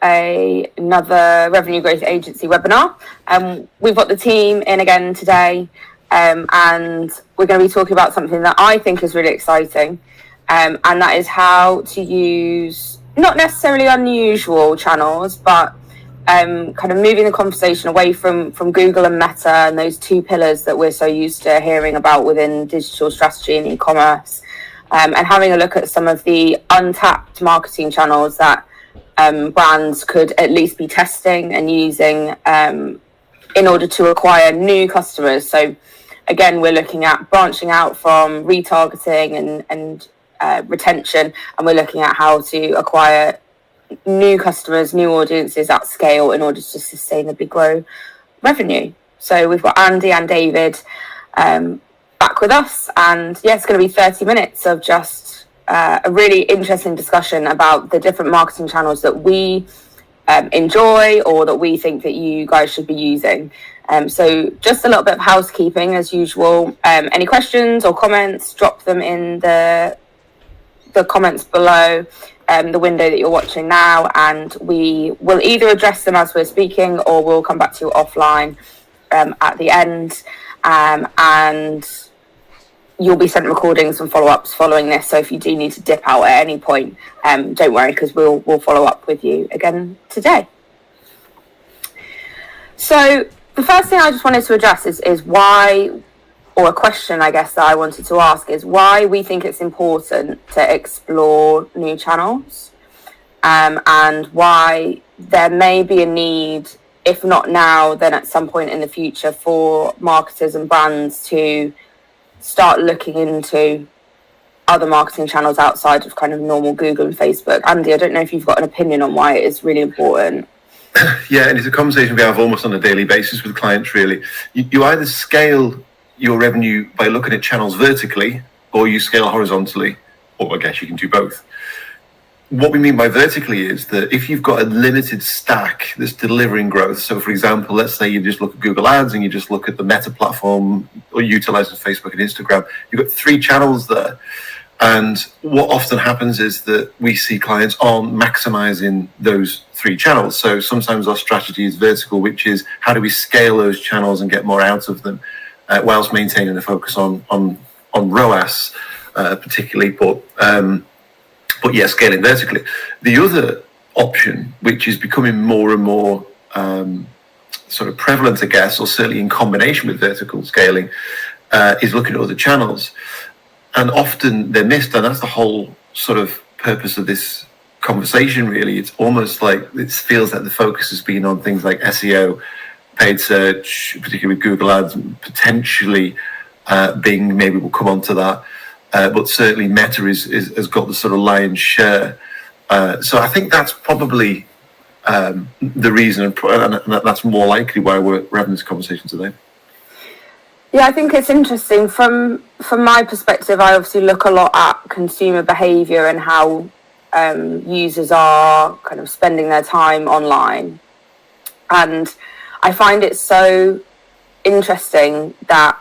another revenue growth agency webinar. We've got the team in again today, and we're going to be talking about something that I think is really exciting, and that is how to use not necessarily unusual channels, but kind of moving the conversation away from Google and Meta and those two pillars that we're so used to hearing about within digital strategy and e-commerce, and having a look at some of the untapped marketing channels that brands could at least be testing and using in order to acquire new customers. So again, we're looking at branching out from retargeting and retention, and we're looking at how to acquire new customers, new audiences at scale in order to sustainably grow revenue. So we've got Andy and David back with us, and yeah, it's going to be 30 minutes of just a really interesting discussion about the different marketing channels that we enjoy or that we think that you guys should be using. So just a little bit of housekeeping as usual. Any questions or comments, drop them in the comments below the window that you're watching now, and we will either address them as we're speaking or we'll come back to you offline at the end, and you'll be sent recordings and follow-ups following this. So if you do need to dip out at any point, don't worry, because we'll follow up with you again today. So the first thing I just wanted to address is why, or a question I guess that I wanted to ask, is why we think it's important to explore new channels, and why there may be a need, if not now, then at some point in the future, for marketers and brands to start looking into other marketing channels outside of kind of normal Google and Facebook. Andy, I don't know if you've got an opinion on why it is really important. Yeah, and it's a conversation we have almost on a daily basis with clients, really. You either scale your revenue by looking at channels vertically, or you scale horizontally, or I guess you can do both. What we mean by vertically is that if you've got a limited stack that's delivering growth, so for example, let's say you just look at Google Ads and you just look at the Meta platform or utilizing Facebook and Instagram, you've got 3 channels there. And what often happens is that we see clients aren't maximizing those 3 channels. So sometimes our strategy is vertical, which is how do we scale those channels and get more out of them, whilst maintaining a focus on ROAS, particularly, but yeah, scaling vertically. The other option, which is becoming more and more sort of prevalent, I guess, or certainly in combination with vertical scaling, is looking at other channels. And often they're missed, and that's the whole sort of purpose of this conversation, really. It's almost like it feels like the focus has been on things like SEO, paid search, particularly with Google Ads, potentially Bing, maybe we'll come on to that. But certainly Meta has got the sort of lion's share. So I think that's probably the reason, and that's more likely why we're having this conversation today. Yeah, I think it's interesting. From my perspective, I obviously look a lot at consumer behaviour and how users are kind of spending their time online. And I find it so interesting that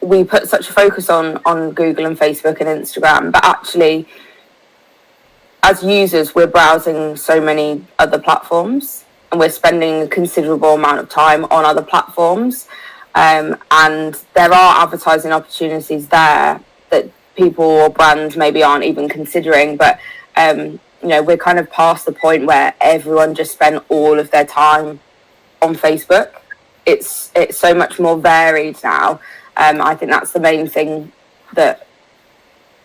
we put such a focus on Google and Facebook and Instagram, but actually, as users, we're browsing so many other platforms and we're spending a considerable amount of time on other platforms. And there are advertising opportunities there that people or brands maybe aren't even considering, but we're kind of past the point where everyone just spend all of their time on Facebook. It's so much more varied now. I think that's the main thing that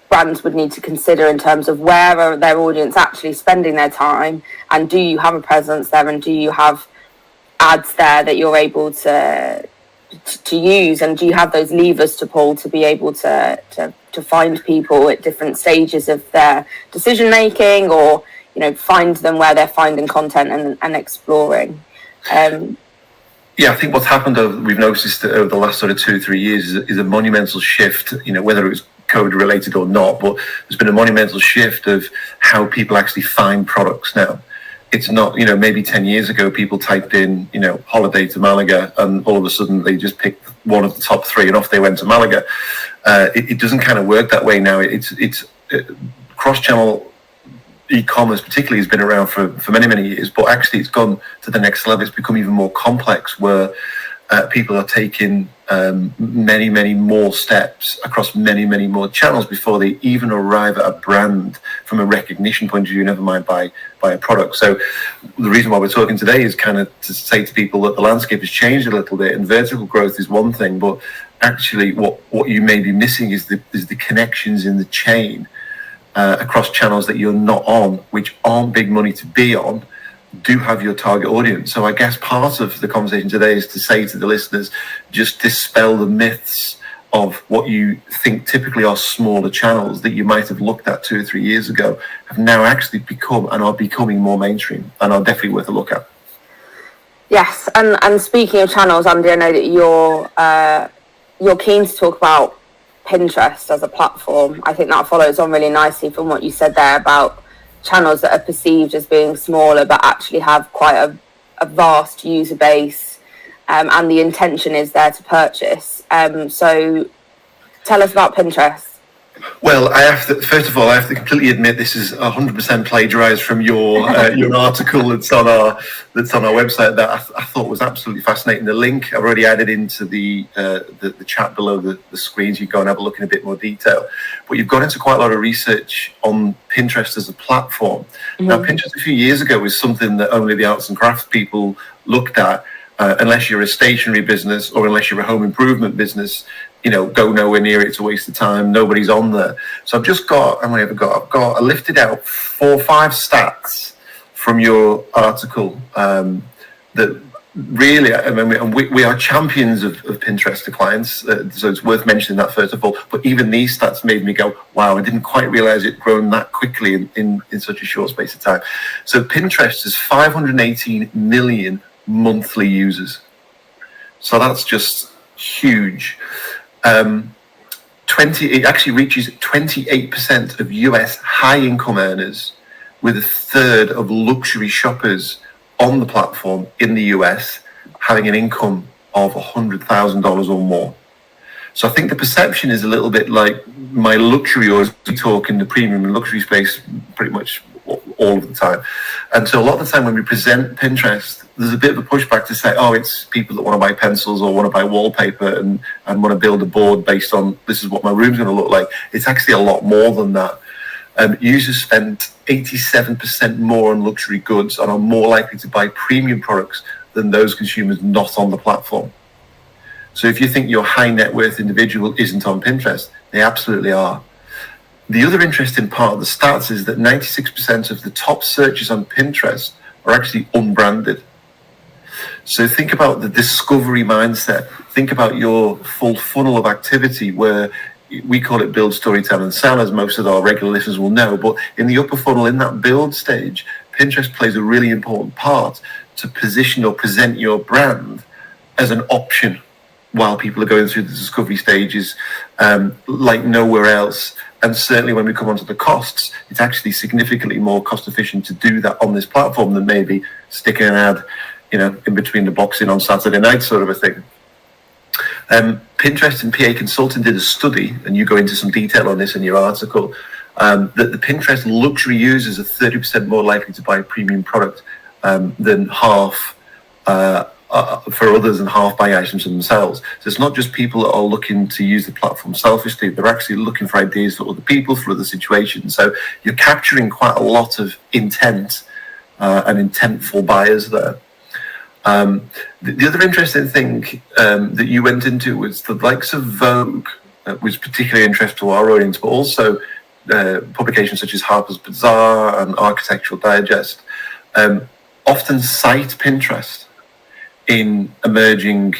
brands would need to consider in terms of where are their audience actually spending their time, and do you have a presence there, and do you have ads there that you're able to use, and do you have those levers to pull to be able to find people at different stages of their decision making, or find them where they're finding content and exploring. Yeah, I think what's happened we've noticed over the last sort of 2-3 years is a monumental shift, whether it was COVID related or not, but there's been a monumental shift of how people actually find products now. It's not, maybe 10 years ago, people typed in, holiday to Malaga, and all of a sudden they just picked one of the top 3 and off they went to Malaga. It doesn't kind of work that way now. It's cross-channel e-commerce particularly has been around for many, many years, but actually it's gone to the next level. It's become even more complex, where people are taking many, many more steps across many, many more channels before they even arrive at a brand from a recognition point of view, never mind by a product. So the reason why we're talking today is kind of to say to people that the landscape has changed a little bit, and vertical growth is one thing, but actually what you may be missing is the connections in the chain across channels that you're not on, which aren't big money to be on, do have your target audience. So I guess part of the conversation today is to say to the listeners, just dispel the myths of what you think typically are smaller channels that you might have looked at 2 or 3 years ago, have now actually become and are becoming more mainstream, and are definitely worth a look at. Yes, and speaking of channels, Andy, I know that you're keen to talk about Pinterest as a platform. I think that follows on really nicely from what you said there about channels that are perceived as being smaller but actually have quite a vast user base, and the intention is there to purchase. So tell us about Pinterest. Well, first of all, I have to completely admit this is 100% plagiarized from your article that's on our website that I thought was absolutely fascinating. The link I've already added into the chat below the screens. You go and have a look in a bit more detail. But you've gone into quite a lot of research on Pinterest as a platform. Mm-hmm. Now, Pinterest a few years ago was something that only the arts and crafts people looked at. Unless you're a stationery business or unless you're a home improvement business, go nowhere near it. It's a waste of time. Nobody's on there. So I lifted out 4 or 5 stats from your article that really, we are champions of Pinterest to clients. So it's worth mentioning that first of all. But even these stats made me go, wow, I didn't quite realize it'd grown that quickly in such a short space of time. So Pinterest has 518 million monthly users. So that's just huge. It actually reaches 28% of US high-income earners, with 1/3 of luxury shoppers on the platform in the US having an income of $100,000 or more. So I think the perception is a little bit like my luxury, or as we talk in the premium and luxury space pretty much all of the time. And so a lot of the time when we present Pinterest, there's a bit of a pushback to say, oh, it's people that want to buy pencils or want to buy wallpaper and want to build a board based on this is what my room's going to look like. It's actually a lot more than that. Users spend 87% more on luxury goods and are more likely to buy premium products than those consumers not on the platform. So if you think your high net worth individual isn't on Pinterest, they absolutely are. The other interesting part of the stats is that 96% of the top searches on Pinterest are actually unbranded. So think about the discovery mindset. Think about your full funnel of activity, where we call it build, story, tell, and sell, as most of our regular listeners will know. But in the upper funnel, in that build stage, Pinterest plays a really important part to position or present your brand as an option while people are going through the discovery stages, like nowhere else. And certainly when we come onto the costs, it's actually significantly more cost efficient to do that on this platform than maybe sticking an ad, in between the boxing on Saturday night sort of a thing. Pinterest and PA Consulting did a study, and you go into some detail on this in your article, that the Pinterest luxury users are 30% more likely to buy a premium product than half for others and half buy items for themselves. So it's not just people that are looking to use the platform selfishly, they're actually looking for ideas for other people, for other situations. So you're capturing quite a lot of intent and intentful buyers there. The other interesting thing that you went into was the likes of Vogue, was particularly interesting to our audience, but also publications such as Harper's Bazaar and Architectural Digest often cite Pinterest in emerging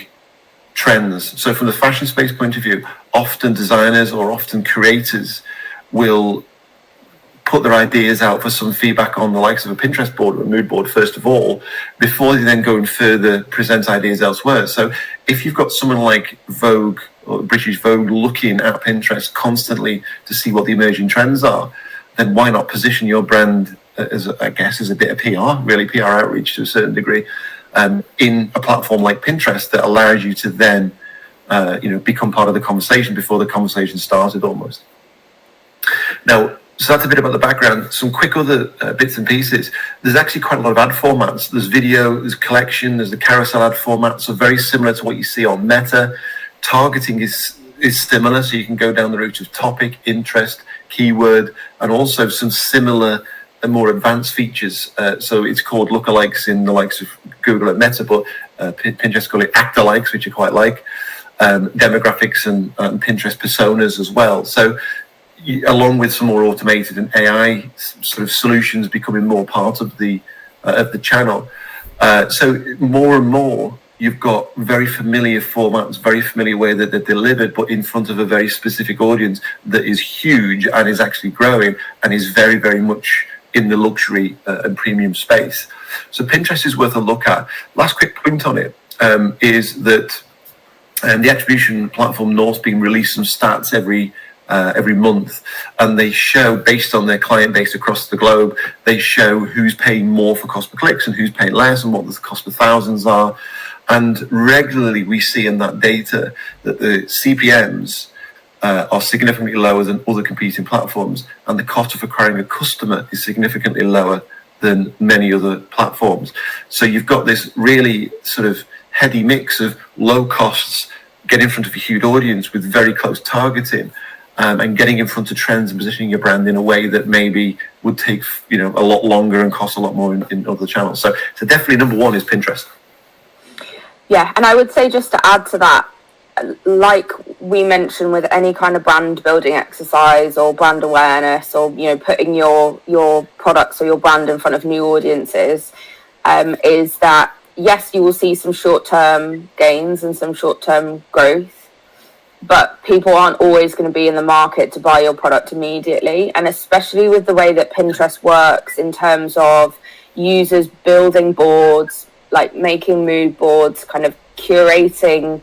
trends. So from the fashion space point of view, often designers or often creators will put their ideas out for some feedback on the likes of a Pinterest board or a mood board, first of all, before they then go and further present ideas elsewhere. So if you've got someone like Vogue or British Vogue looking at Pinterest constantly to see what the emerging trends are, then why not position your brand as a bit of PR, really PR outreach to a certain degree, in a platform like Pinterest that allows you to then, become part of the conversation before the conversation started almost. Now, So that's a bit about the background. Some quick other bits and pieces. There's actually quite a lot of ad formats. There's video, there's collection, there's the carousel ad format. So very similar to what you see on Meta. Targeting is similar. So you can go down the route of topic, interest, keyword, and also some similar and more advanced features. So it's called lookalikes in the likes of Google and Meta, but Pinterest call it actor-likes, which I quite like. Demographics and Pinterest personas as well. So along with some more automated and AI sort of solutions becoming more part of the channel. So more and more, you've got very familiar formats, very familiar way that they're delivered, but in front of a very specific audience that is huge and is actually growing and is very, very much in the luxury and premium space. So Pinterest is worth a look at. Last quick point on it is that the attribution platform North's been releasing some stats every month, and they show, based on their client base across the globe, they show who's paying more for cost per clicks and who's paying less and what the cost per thousands are. And regularly we see in that data that the CPMs are significantly lower than other competing platforms, and the cost of acquiring a customer is significantly lower than many other platforms. So you've got this really sort of heady mix of low costs, get in front of a huge audience with very close targeting, and getting in front of trends and positioning your brand in a way that maybe would take a lot longer and cost a lot more in other channels. So definitely number one is Pinterest. Yeah, and I would say, just to add to that, like we mentioned with any kind of brand building exercise or brand awareness, or putting your products or your brand in front of new audiences, is that yes, you will see some short-term gains and some short-term growth, but people aren't always going to be in the market to buy your product immediately. And especially with the way that Pinterest works in terms of users building boards, like making mood boards, kind of curating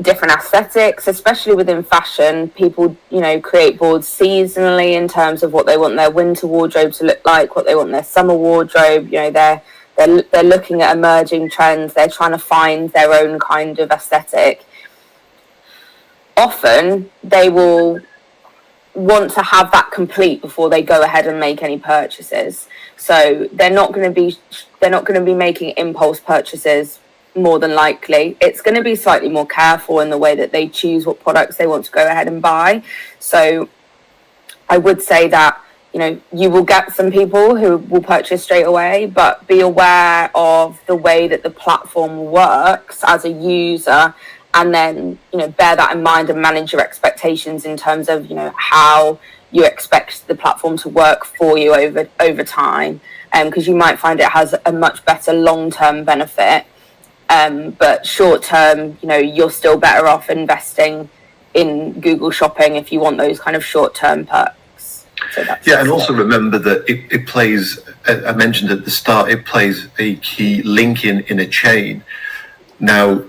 different aesthetics, especially within fashion. People, create boards seasonally in terms of what they want their winter wardrobe to look like, what they want their summer wardrobe. They're looking at emerging trends. They're trying to find their own kind of aesthetic. Often they will want to have that complete before they go ahead and make any purchases. So they're not going to be making impulse purchases. More than likely, it's going to be slightly more careful in the way that they choose what products they want to go ahead and buy. So I would say that you will get some people who will purchase straight away, but be aware of the way that the platform works as a user, and then bear that in mind and manage your expectations in terms of how you expect the platform to work for you over time, because you might find it has a much better long-term benefit, but short-term you're still better off investing in Google Shopping if you want those kind of short-term perks. So and also remember that it plays, I mentioned at the start, it plays a key link in a chain. Now,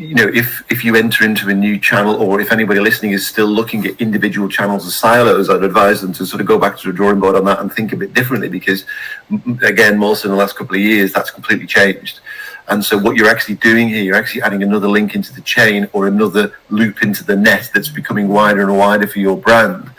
if you enter into a new channel, or if anybody listening is still looking at individual channels as silos, I'd advise them to sort of go back to the drawing board on that and think a bit differently, because again, more so in the last couple of years, that's completely changed. And so what you're actually doing here, you're actually adding another link into the chain, or another loop into the net that's becoming wider and wider for your brand.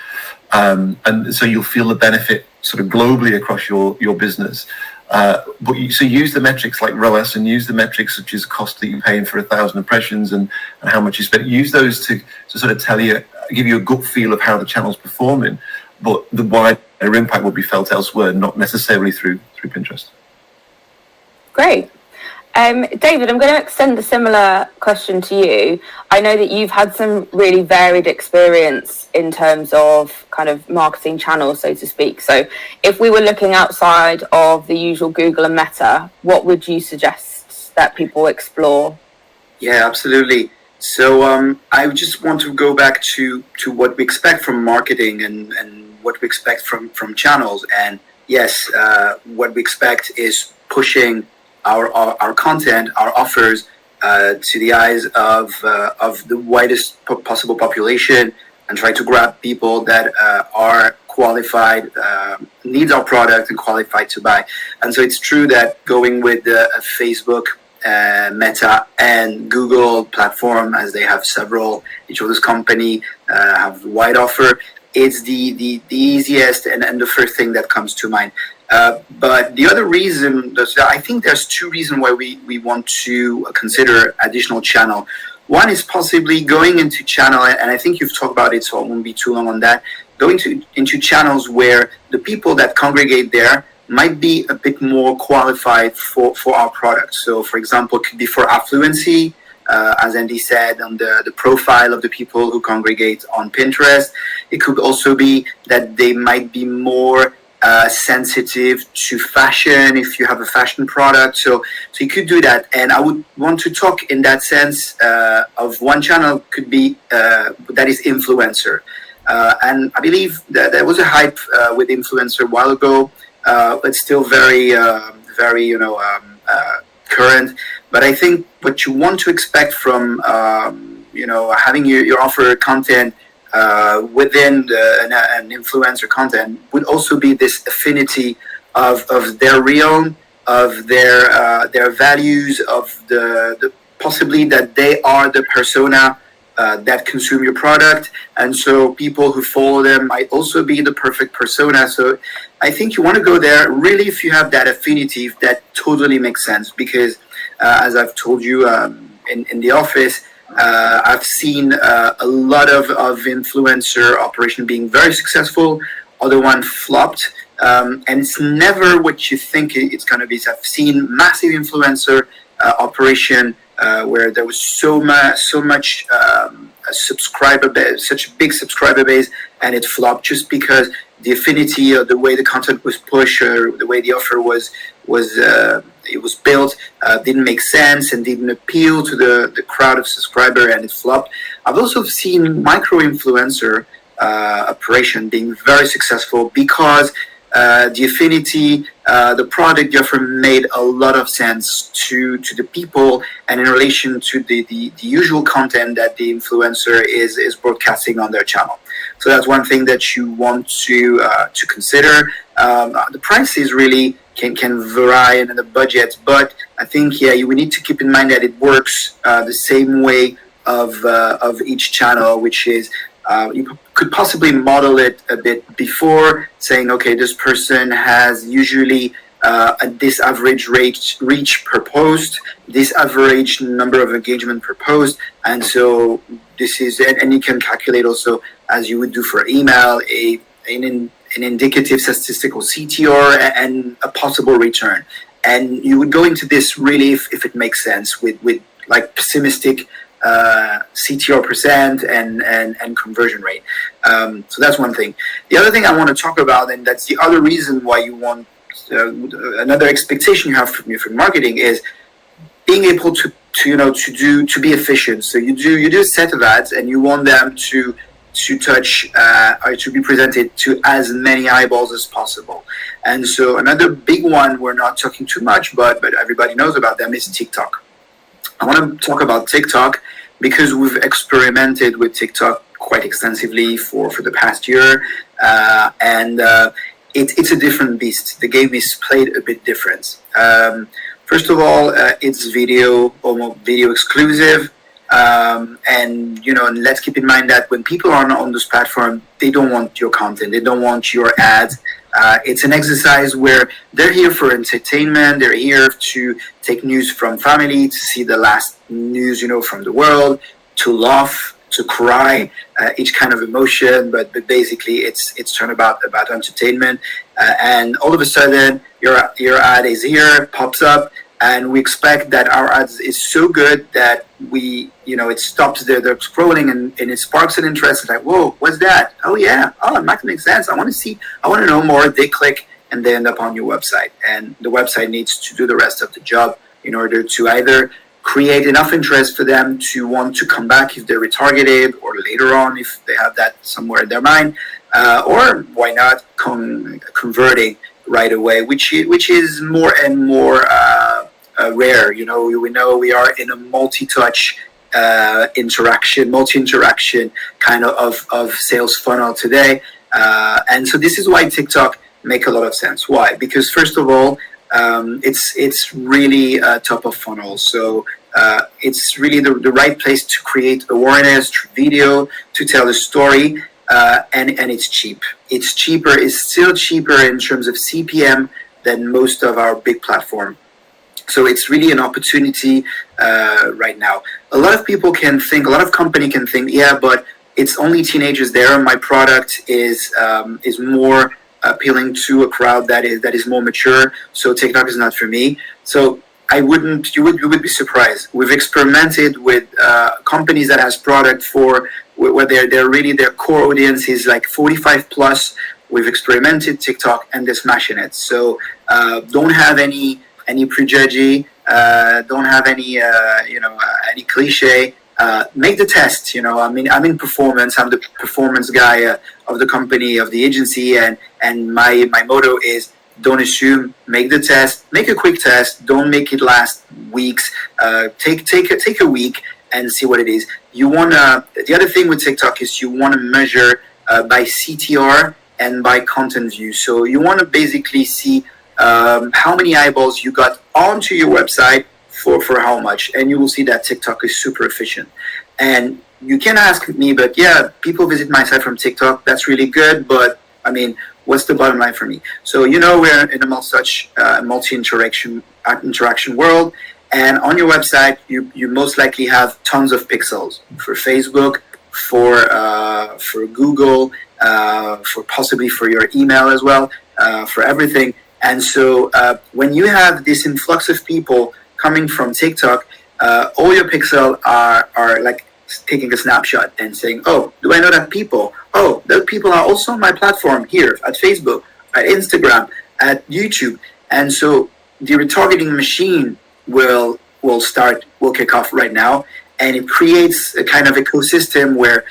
And so you'll feel the benefit sort of globally across your business. But use the metrics like ROAS, and use the metrics such as cost that you're paying for 1,000 impressions and how much you spend. Use those to sort of give you a gut feel of how the channel's performing. But the wider impact will be felt elsewhere, not necessarily through Pinterest. Great. David, I'm going to extend a similar question to you. I know that you've had some really varied experience in terms of kind of marketing channels, so to speak. So if we were looking outside of the usual Google and Meta, what would you suggest that people explore? Yeah, absolutely. So I just want to go back to what we expect from marketing and what we expect from channels. And yes, what we expect is pushing our content, our offers to the eyes of the widest possible population, and try to grab people that are qualified, need our product and qualified to buy. And so it's true that going with Facebook, Meta and Google platform, as they have several, each of those company have wide offer, it's the easiest and the first thing that comes to mind. But the other reason, I think there's two reasons why we want to consider additional channel. One is possibly going into channel, and I think you've talked about it, so I won't be too long on that. Going into channels where the people that congregate there might be a bit more qualified for our product. So, for example, it could be for affluency, as Andy said, on the profile of the people who congregate on Pinterest. It could also be that they might be more sensitive to fashion if you have a fashion product. So you could do that. And I would want to talk in that sense of one channel could be that is influencer. And I believe that there was a hype with influencer a while ago, but still very current. But I think what you want to expect from having your offer content within an influencer content would also be this affinity of their realm, of their values, of the possibly that they are the persona that consume your product, and so people who follow them might also be the perfect persona. So I think you want to go there really if you have that affinity, if that totally makes sense, because as I've told you in the office, I've seen a lot of influencer operation being very successful, other one flopped, and it's never what you think it's going to be. So I've seen massive influencer operation where there was so much subscriber base, such a big subscriber base, and it flopped just because the affinity or the way the content was pushed or the way the offer was built didn't make sense and didn't appeal to the crowd of subscriber, and it flopped. I've also seen micro influencer operation being very successful because the affinity, the product the offer made a lot of sense to the people, and in relation to the usual content that the influencer is broadcasting on their channel. So that's one thing that you want to consider. The prices really can vary in the budget, but I think we need to keep in mind that it works the same way of each channel, which is you could possibly model it a bit before, saying, okay, this person has usually this average reach per post, this average number of engagement per post, and so this is, and you can calculate also, as you would do for email, an indicative statistical CTR and a possible return. And you would go into this really if it makes sense with like pessimistic CTR percent and conversion rate. So that's one thing. The other thing I want to talk about, and that's the other reason why you want another expectation you have from marketing, is being able to be efficient. So you do a set of ads and you want them to touch or to be presented to as many eyeballs as possible. And so another big one we're not talking too much, but everybody knows about them, is TikTok. I want to talk about TikTok because we've experimented with TikTok quite extensively for the past year, and it's a different beast. The game is played a bit different. First of all, it's almost video exclusive, and let's keep in mind that when people are on this platform, they don't want your content, they don't want your ads. It's an exercise where they're here for entertainment. They're here to take news from family, to see the last news, from the world, to laugh, to cry, each kind of emotion. But basically, it's turned about entertainment. And all of a sudden, your ad is here, pops up, and we expect that our ads is so good that it stops their scrolling and it sparks an interest. It's like, whoa, what's that? Oh yeah, it might make sense. I want to know more. They click and they end up on your website, and the website needs to do the rest of the job in order to either create enough interest for them to want to come back if they're retargeted, or later on if they have that somewhere in their mind, or why not converting right away, which is more and more rare. We know we are in a multi-touch multi-interaction kind of sales funnel today, and so this is why TikTok make a lot of sense. Why? Because first of all, it's really top of funnel, so it's really the right place to create awareness through video, to tell a story. and it's cheap. It's cheaper. It's still cheaper in terms of CPM than most of our big platform. So it's really an opportunity right now. A lot of people can think, a lot of company can think, yeah, but it's only teenagers there. My product is more appealing to a crowd that is more mature. So TikTok is not for me. So you would be surprised. We've experimented with companies that has product for where their core audience is like 45 plus. We've experimented TikTok and they're smashing it. So don't have any prejudge, don't have any any cliche. Make the test. I mean, I'm in performance. I'm the performance guy of the company, of the agency, and my motto is don't assume. Make the test. Make a quick test. Don't make it last weeks. Take a week and see what it is. The other thing with TikTok is you want to measure by CTR and by content view. So you want to basically see how many eyeballs you got onto your website for how much, and you will see that TikTok is super efficient. And you can ask me, but yeah, people visit my site from TikTok. That's really good, but I mean, what's the bottom line for me? So we're in a multi-interaction world, and on your website, you most likely have tons of pixels for Facebook, for Google, for possibly for your email as well, for everything. And so when you have this influx of people coming from TikTok, all your pixels are like taking a snapshot and saying, oh, do I know that people? Oh, those people are also on my platform here at Facebook, at Instagram, at YouTube. And so the retargeting machine will kick off right now. And it creates a kind of ecosystem where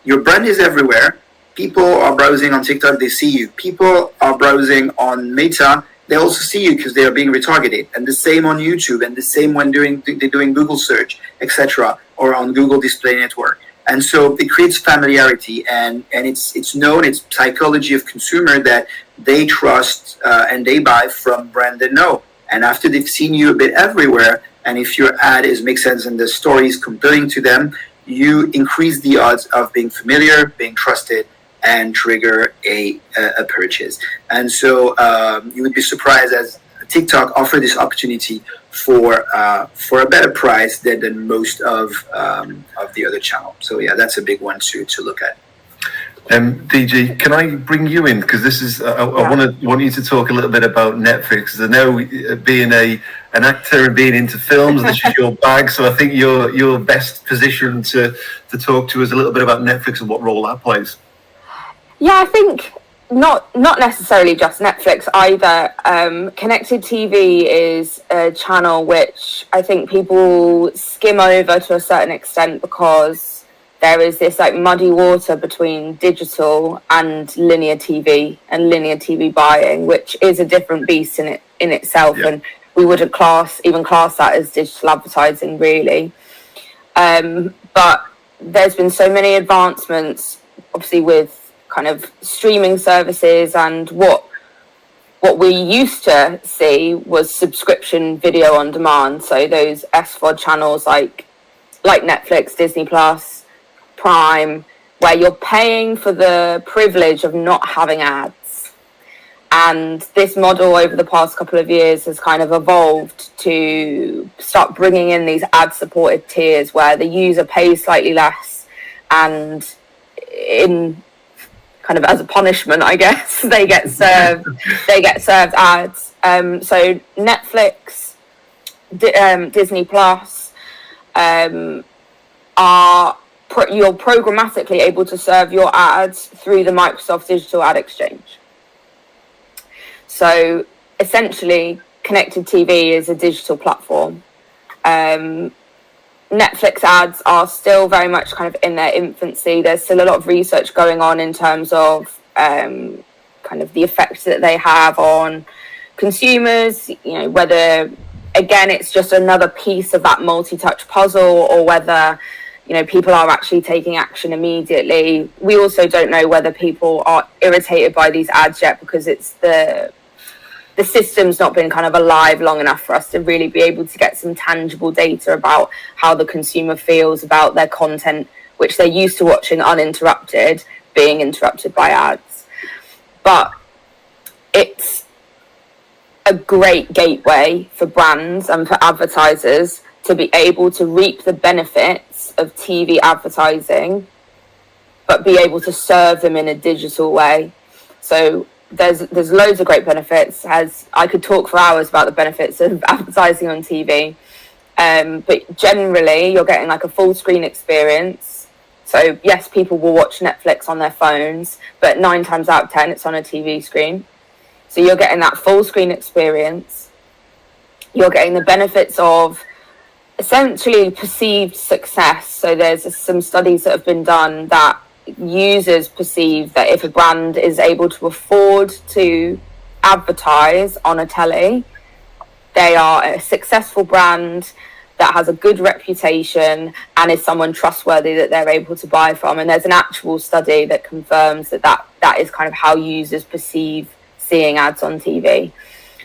your brand is everywhere. People are browsing on TikTok, they see you. People are browsing on Meta, they also see you because they are being retargeted. And the same on YouTube, and the same when they're doing Google search, etc., or on Google Display Network. And so it creates familiarity, and it's known, it's psychology of consumer that they trust and they buy from brand they know. And after they've seen you a bit everywhere, and if your ad makes sense and the story is compelling to them, you increase the odds of being familiar, being trusted, and trigger a purchase. And so you would be surprised as TikTok offer this opportunity for a better price than most of the other channels. So yeah, that's a big one to look at. DG, can I bring you in, because this is I want you to talk a little bit about Netflix, because I know being an actor and being into films, this is your bag. So I think you're best positioned to talk to us a little bit about Netflix and what role that plays. Yeah, I think not necessarily just Netflix either. Connected TV is a channel which I think people skim over to a certain extent because there is this like muddy water between digital and linear TV buying, which is a different beast in itself, and we wouldn't class that as digital advertising really. But there's been so many advancements, obviously, with kind of streaming services, and what we used to see was subscription video on demand. So those SVOD channels like Netflix, Disney Plus, Prime, where you're paying for the privilege of not having ads. And this model over the past couple of years has kind of evolved to start bringing in these ad-supported tiers where the user pays slightly less, and in kind of as a punishment, I guess, they get served ads. So Netflix, Disney Plus, you're programmatically able to serve your ads through the Microsoft Digital Ad Exchange. So essentially, connected TV is a digital platform. Netflix ads are still very much kind of in their infancy. There's still a lot of research going on in terms of kind of the effects that they have on consumers, whether, again, it's just another piece of that multi-touch puzzle, or whether, people are actually taking action immediately. We also don't know whether people are irritated by these ads yet, because it's the system's not been kind of alive long enough for us to really be able to get some tangible data about how the consumer feels about their content, which they're used to watching uninterrupted, being interrupted by ads. But it's a great gateway for brands and for advertisers to be able to reap the benefits of TV advertising, but be able to serve them in a digital way. So there's loads of great benefits. As I could talk for hours about the benefits of advertising on TV, but generally you're getting like a full screen experience. So yes, people will watch Netflix on their phones, but 9 times out of 10 it's on a TV screen. So you're getting that full screen experience. You're getting the benefits of essentially perceived success. So there's some studies that have been done that users perceive that if a brand is able to afford to advertise on a telly, they are a successful brand that has a good reputation and is someone trustworthy that they're able to buy from. And there's an actual study that confirms that is kind of how users perceive seeing ads on TV.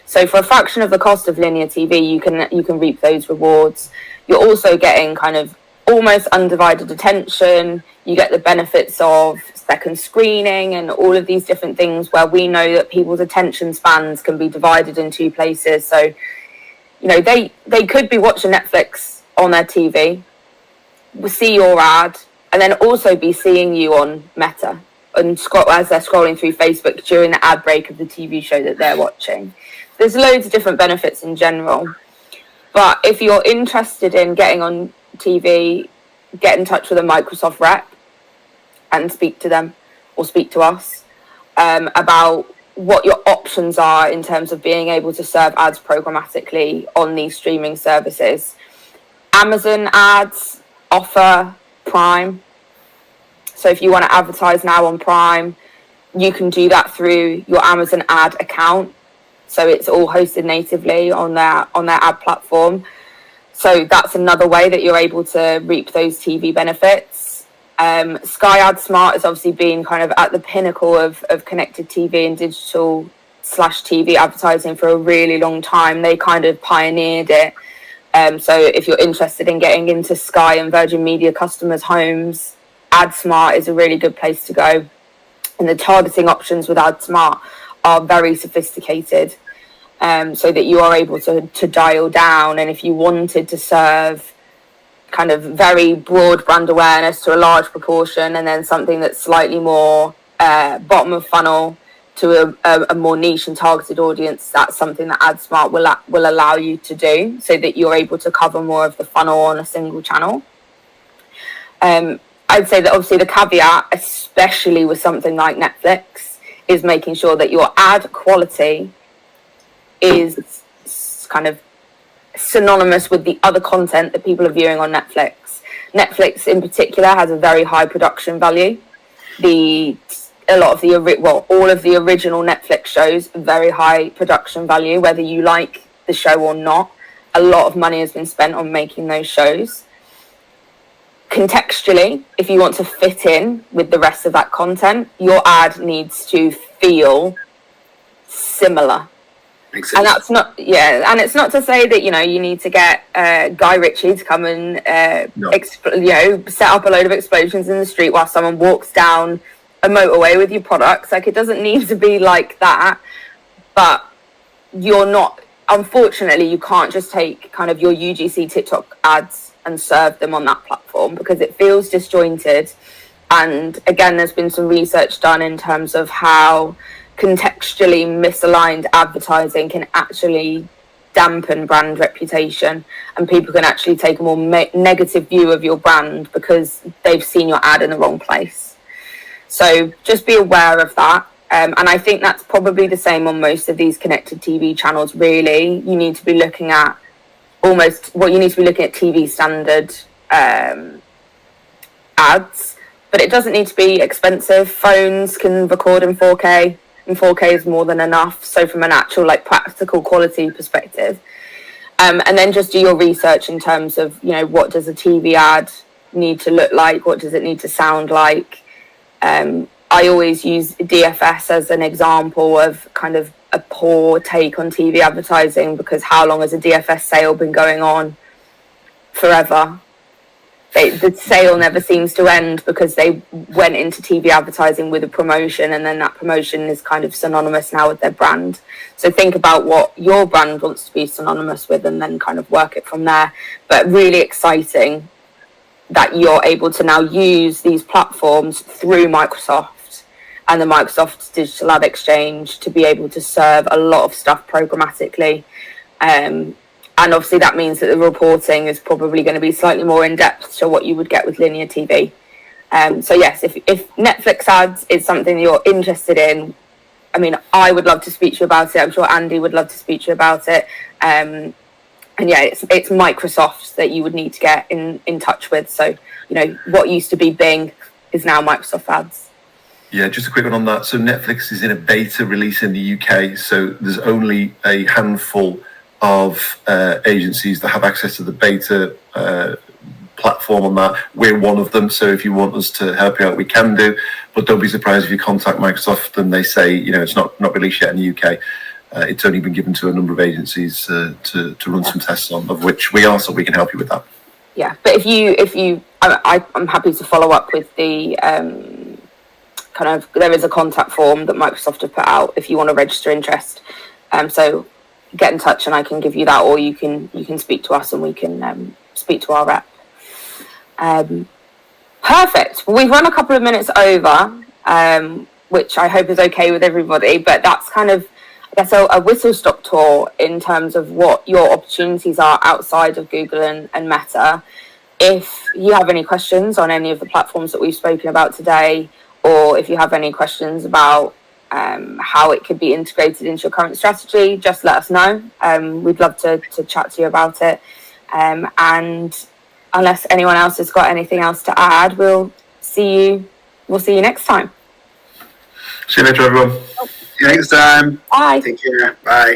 So for a fraction of the cost of linear TV, you can reap those rewards. You're also getting kind of almost undivided attention. You get the benefits of second screening and all of these different things where we know that people's attention spans can be divided in 2 places. So, you know, they could be watching Netflix on their TV, see your ad, and then also be seeing you on Meta and as they're scrolling through Facebook during the ad break of the TV show that they're watching. There's loads of different benefits in general. But if you're interested in getting on TV, get in touch with a Microsoft rep and speak to them or speak to us about what your options are in terms of being able to serve ads programmatically on these streaming services. Amazon ads offer Prime. So if you want to advertise now on Prime, you can do that through your Amazon ad account. So it's all hosted natively on their ad platform. So that's another way that you're able to reap those TV benefits. Sky Adsmart has obviously been kind of at the pinnacle of connected TV and digital /TV advertising for a really long time. They kind of pioneered it. So if you're interested in getting into Sky and Virgin Media customers' homes, Adsmart is a really good place to go. And the targeting options with Adsmart are very sophisticated, so that you are able to dial down. And if you wanted to serve kind of very broad brand awareness to a large proportion, and then something that's slightly more bottom of funnel to a more niche and targeted audience, that's something that Adsmart will allow you to do, so that you're able to cover more of the funnel on a single channel. I'd say that obviously the caveat, especially with something like Netflix, is making sure that your ad quality is kind of synonymous with the other content that people are viewing on Netflix. Netflix in particular has a very high production value. All of the original Netflix shows, very high production value, whether you like the show or not. A lot of money has been spent on making those shows. Contextually, if you want to fit in with the rest of that content, your ad needs to feel similar. Makes sense. And that's not, and it's not to say that, you know, you need to get Guy Ritchie to come and set up a load of explosions in the street while someone walks down a motorway with your products. Like, it doesn't need to be like that, but unfortunately, you can't just take kind of your UGC TikTok ads and serve them on that platform, because it feels disjointed. And again, there's been some research done in terms of how contextually misaligned advertising can actually dampen brand reputation, and people can actually take a more negative view of your brand because they've seen your ad in the wrong place. So just be aware of that. And I think that's probably the same on most of these connected TV channels, really. You need to be looking at TV standard ads, but it doesn't need to be expensive. Phones can record in 4K, and 4K is more than enough. So from an actual like practical quality perspective, and then just do your research in terms of, you know, what does a TV ad need to look like? What does it need to sound like? I always use DFS as an example of kind of a poor take on TV advertising, because how long has a DFS sale been going on? Forever. the sale never seems to end because they went into TV advertising with a promotion, and then that promotion is kind of synonymous now with their brand. So think about what your brand wants to be synonymous with and then kind of work it from there. But really exciting that you're able to now use these platforms through Microsoft and the Microsoft Digital Ad Exchange to be able to serve a lot of stuff programmatically. And obviously that means that the reporting is probably going to be slightly more in depth to what you would get with linear TV. So yes, if Netflix ads is something you're interested in, I mean, I would love to speak to you about it. I'm sure Andy would love to speak to you about it. And yeah, it's Microsoft that you would need to get in touch with. So, you know, what used to be Bing is now Microsoft ads. Yeah, just a quick one on that. So Netflix is in a beta release in the UK. So there's only a handful of agencies that have access to the beta platform on that. We're one of them, so if you want us to help you out, we can do, but don't be surprised if you contact Microsoft and they say, you know, it's not released yet in the UK. It's only been given to a number of agencies to run some tests on, of which we are, so we can help you with that. Yeah, but if you I'm happy to follow up with the there is a contact form that Microsoft have put out if you want to register interest. So get in touch and I can give you that, or you can speak to us and we can speak to our rep. Perfect. Well, we've run a couple of minutes over, which I hope is okay with everybody, but that's kind of, I guess, a whistle-stop tour in terms of what your opportunities are outside of Google and Meta. If you have any questions on any of the platforms that we've spoken about today, or if you have any questions about how it could be integrated into your current strategy, just let us know. We'd love to chat to you about it. And unless anyone else has got anything else to add, we'll see you next time. See you later, everyone. See you next time. Bye. Take care. Bye.